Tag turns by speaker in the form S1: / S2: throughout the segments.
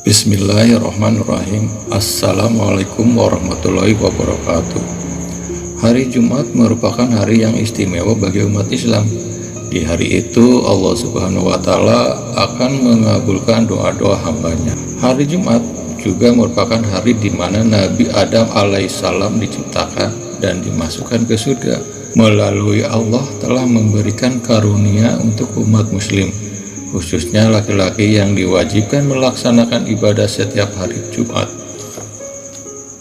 S1: Bismillahirrahmanirrahim. Assalamualaikum warahmatullahi wabarakatuh. Hari Jumat merupakan hari yang istimewa bagi umat Islam. Di hari itu Allah Subhanahu wa Ta'ala akan mengabulkan doa-doa hambanya. Hari Jumat juga merupakan hari di mana Nabi Adam alaihissalam diciptakan dan dimasukkan ke surga. Melalui Allah telah memberikan karunia untuk umat muslim, khususnya laki-laki yang diwajibkan melaksanakan ibadah setiap hari Jumat.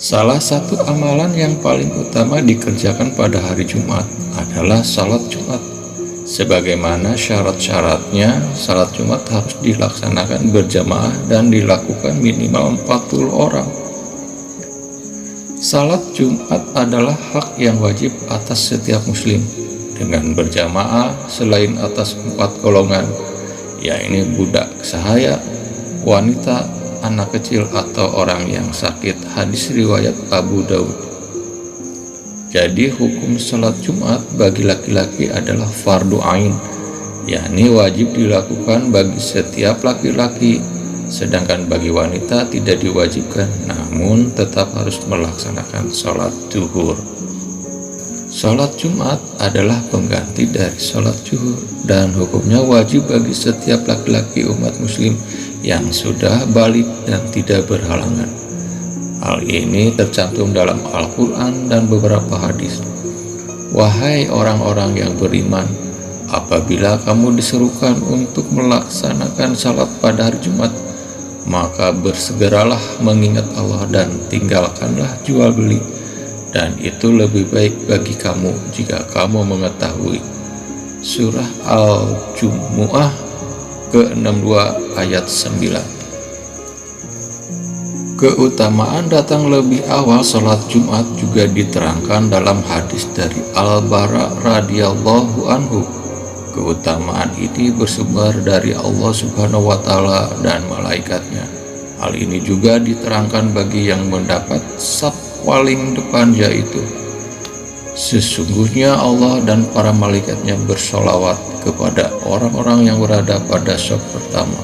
S1: Salah satu amalan yang paling utama dikerjakan pada hari Jumat adalah salat Jumat. Sebagaimana syarat-syaratnya, salat Jumat harus dilaksanakan berjamaah dan dilakukan minimal 40 orang. Salat Jumat adalah hak yang wajib atas setiap muslim dengan berjamaah selain atas 4 golongan, yaitu budak sahaya, wanita, anak kecil, atau orang yang sakit. Hadis riwayat Abu Daud. Jadi hukum salat Jumat bagi laki-laki adalah fardu ain, yakni wajib dilakukan bagi setiap laki-laki, sedangkan bagi wanita tidak diwajibkan, namun tetap harus melaksanakan salat zuhur. Salat Jumat adalah pengganti dari salat zuhur dan hukumnya wajib bagi setiap laki-laki umat muslim yang sudah balik dan tidak berhalangan. Hal ini tercantum dalam Al-Quran dan beberapa hadis. Wahai orang-orang yang beriman, apabila kamu diserukan untuk melaksanakan salat pada hari Jumat, maka bersegeralah mengingat Allah dan tinggalkanlah jual beli, dan itu lebih baik bagi kamu jika kamu mengetahui. Surah Al-Jumu'ah ke-62 ayat 9. Keutamaan datang lebih awal salat Jumat juga diterangkan dalam hadis dari Al-Bara radhiyallahu anhu. Keutamaan ini bersumber dari Allah Subhanahu wa Ta'ala dan malaikatnya. Hal ini juga diterangkan bagi yang mendapat saf paling depan, yaitu sesungguhnya Allah dan para malaikatnya bersolawat kepada orang-orang yang berada pada saf pertama.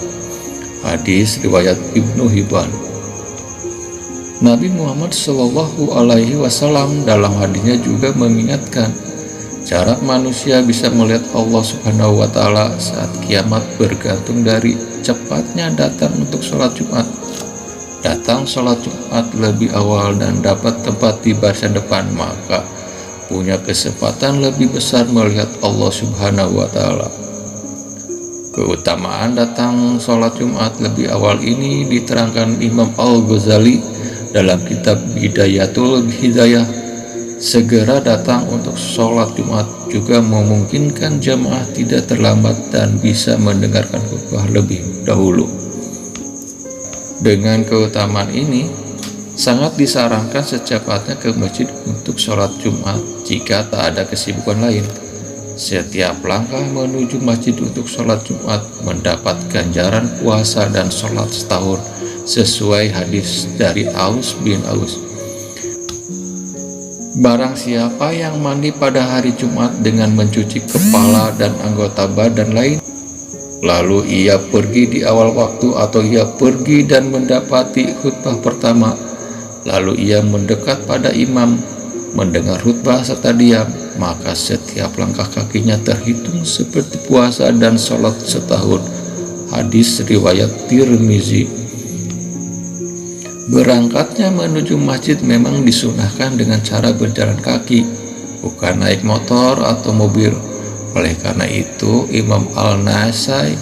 S1: Hadis riwayat Ibnu Hibban. Nabi Muhammad Shallallahu Alaihi Wasallam dalam hadisnya juga mengingatkan cara manusia bisa melihat Allah Subhanahu wa Ta'ala saat kiamat bergantung dari cepatnya datang untuk sholat Jumat. Datang sholat Jumat lebih awal dan dapat tempat di barisan depan, maka punya kesempatan lebih besar melihat Allah Subhanahu wa Ta'ala. Keutamaan datang sholat Jumat lebih awal ini diterangkan Imam Al-Ghazali dalam kitab Bidayatul Hidayah. Segera datang untuk sholat Jumat juga memungkinkan jamaah tidak terlambat dan bisa mendengarkan khutbah lebih dahulu. Dengan keutamaan ini, sangat disarankan secepatnya ke masjid untuk sholat Jumat jika tak ada kesibukan lain. Setiap langkah menuju masjid untuk sholat Jumat mendapat ganjaran puasa dan sholat setahun, sesuai hadis dari Aus bin Aus. Barang siapa yang mandi pada hari Jumat dengan mencuci kepala dan anggota badan lain, lalu ia pergi di awal waktu atau ia pergi dan mendapati khutbah pertama, lalu ia mendekat pada imam, mendengar khutbah serta diam, maka setiap langkah kakinya terhitung seperti puasa dan sholat setahun. Hadis riwayat Tirmizi. Berangkatnya menuju masjid memang disunahkan dengan cara berjalan kaki, bukan naik motor atau mobil. Oleh karena itu, Imam Al-Nasai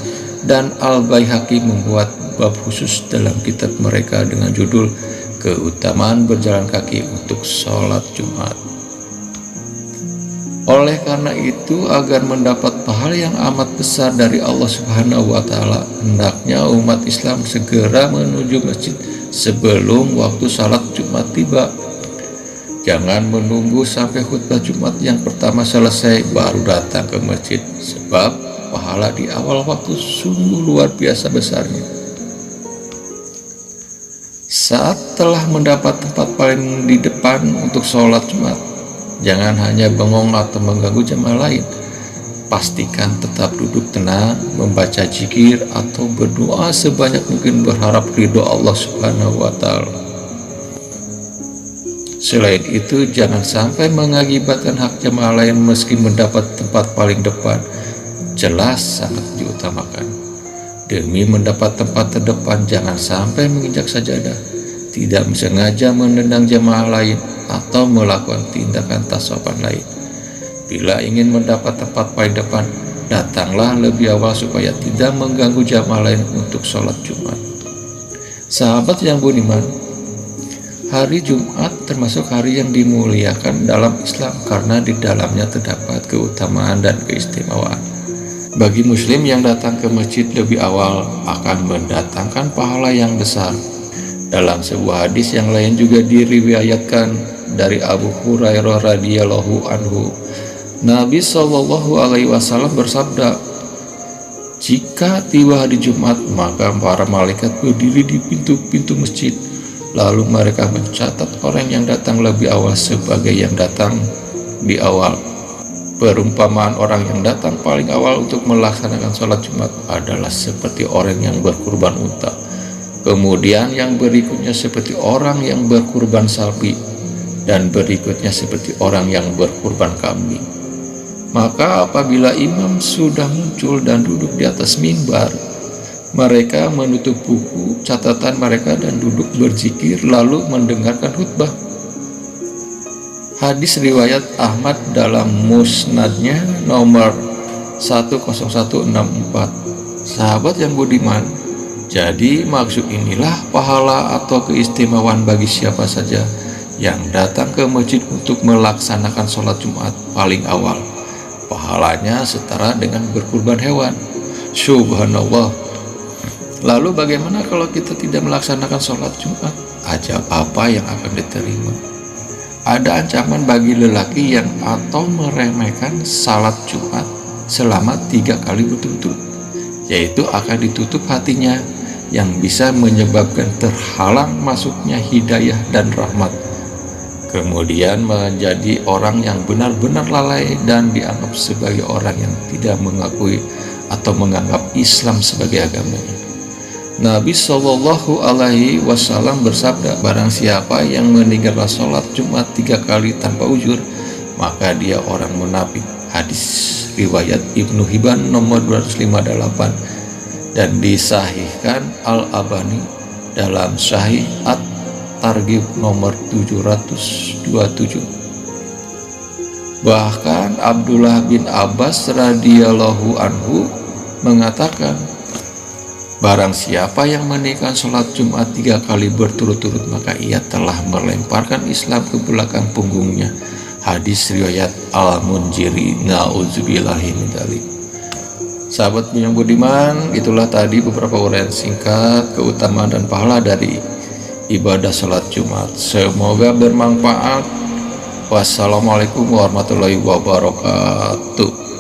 S1: dan Al-Baihaqi membuat bab khusus dalam kitab mereka dengan judul Keutamaan Berjalan Kaki untuk Sholat Jumat. Oleh karena itu, agar mendapat pahala yang amat besar dari Allah Subhanahu wa Ta'ala, hendaknya umat Islam segera menuju masjid sebelum waktu salat Jumat tiba. Jangan menunggu sampai khutbah Jumat yang pertama selesai baru datang ke masjid, sebab pahala di awal waktu sungguh luar biasa besarnya. Saat telah mendapat tempat paling di depan untuk sholat Jumat, jangan hanya bengong atau mengganggu jamaah lain. Pastikan tetap duduk tenang, membaca zikir atau berdoa sebanyak mungkin berharap ridho Allah Subhanahu wa Ta'ala. Selain itu, jangan sampai mengakibatkan hak jamaah lain meski mendapat tempat paling depan. Jelas sangat diutamakan. Demi mendapat tempat terdepan, jangan sampai menginjak sajadah, tidak sengaja menendang jamaah lain, atau melakukan tindakan tak sopan lain. Bila ingin mendapat tempat paling depan, datanglah lebih awal supaya tidak mengganggu jamaah lain untuk sholat Jumat. Sahabat yang budiman, hari Jumat termasuk hari yang dimuliakan dalam Islam karena di dalamnya terdapat keutamaan dan keistimewaan. Bagi muslim yang datang ke masjid lebih awal akan mendatangkan pahala yang besar. Dalam sebuah hadis yang lain juga diriwayatkan dari Abu Hurairah radhiyallahu anhu, Nabi SAW bersabda, jika tiba hari Jumat, maka para malaikat berdiri di pintu-pintu masjid, lalu mereka mencatat orang yang datang lebih awal sebagai yang datang di awal. Perumpamaan orang yang datang paling awal untuk melaksanakan sholat Jumat adalah seperti orang yang berkurban unta. Kemudian yang berikutnya seperti orang yang berkurban sapi, dan berikutnya seperti orang yang berkurban kambing. Maka apabila imam sudah muncul dan duduk di atas mimbar, mereka menutup buku catatan mereka dan duduk berzikir lalu mendengarkan khutbah. Hadis riwayat Ahmad dalam musnadnya nomor 10164. Sahabat yang budiman, jadi maksud inilah pahala atau keistimewaan bagi siapa saja yang datang ke masjid untuk melaksanakan sholat Jumat paling awal. Pahalanya setara dengan berkurban hewan. Subhanallah. Lalu bagaimana kalau kita tidak melaksanakan sholat Jumat? Ajab apa yang akan diterima? Ada ancaman bagi lelaki yang atau meremehkan salat Jumat selama 3 kali berturut-turut, yaitu akan ditutup hatinya yang bisa menyebabkan terhalang masuknya hidayah dan rahmat. Kemudian menjadi orang yang benar-benar lalai dan dianggap sebagai orang yang tidak mengakui atau menganggap Islam sebagai agamanya. Nabi SAW bersabda, barang siapa yang meninggalkan sholat Jumat 3 kali tanpa uzur, maka dia orang munafik. Hadis riwayat Ibnu Hibban nomor 258 dan disahihkan Al-Albani dalam Sahih At-Targhib nomor 727. Bahkan Abdullah bin Abbas radhiyallahu anhu mengatakan, barang siapa yang meninggalkan sholat Jumat 3 kali berturut-turut, maka ia telah melemparkan Islam ke belakang punggungnya. Hadis riwayat Al-Munziri. Na'udzubillahi min dzalik. Sahabat yang budiman, itulah tadi beberapa uraian singkat keutamaan dan pahala dari ibadah sholat Jumat. Semoga bermanfaat. Wassalamualaikum warahmatullahi wabarakatuh.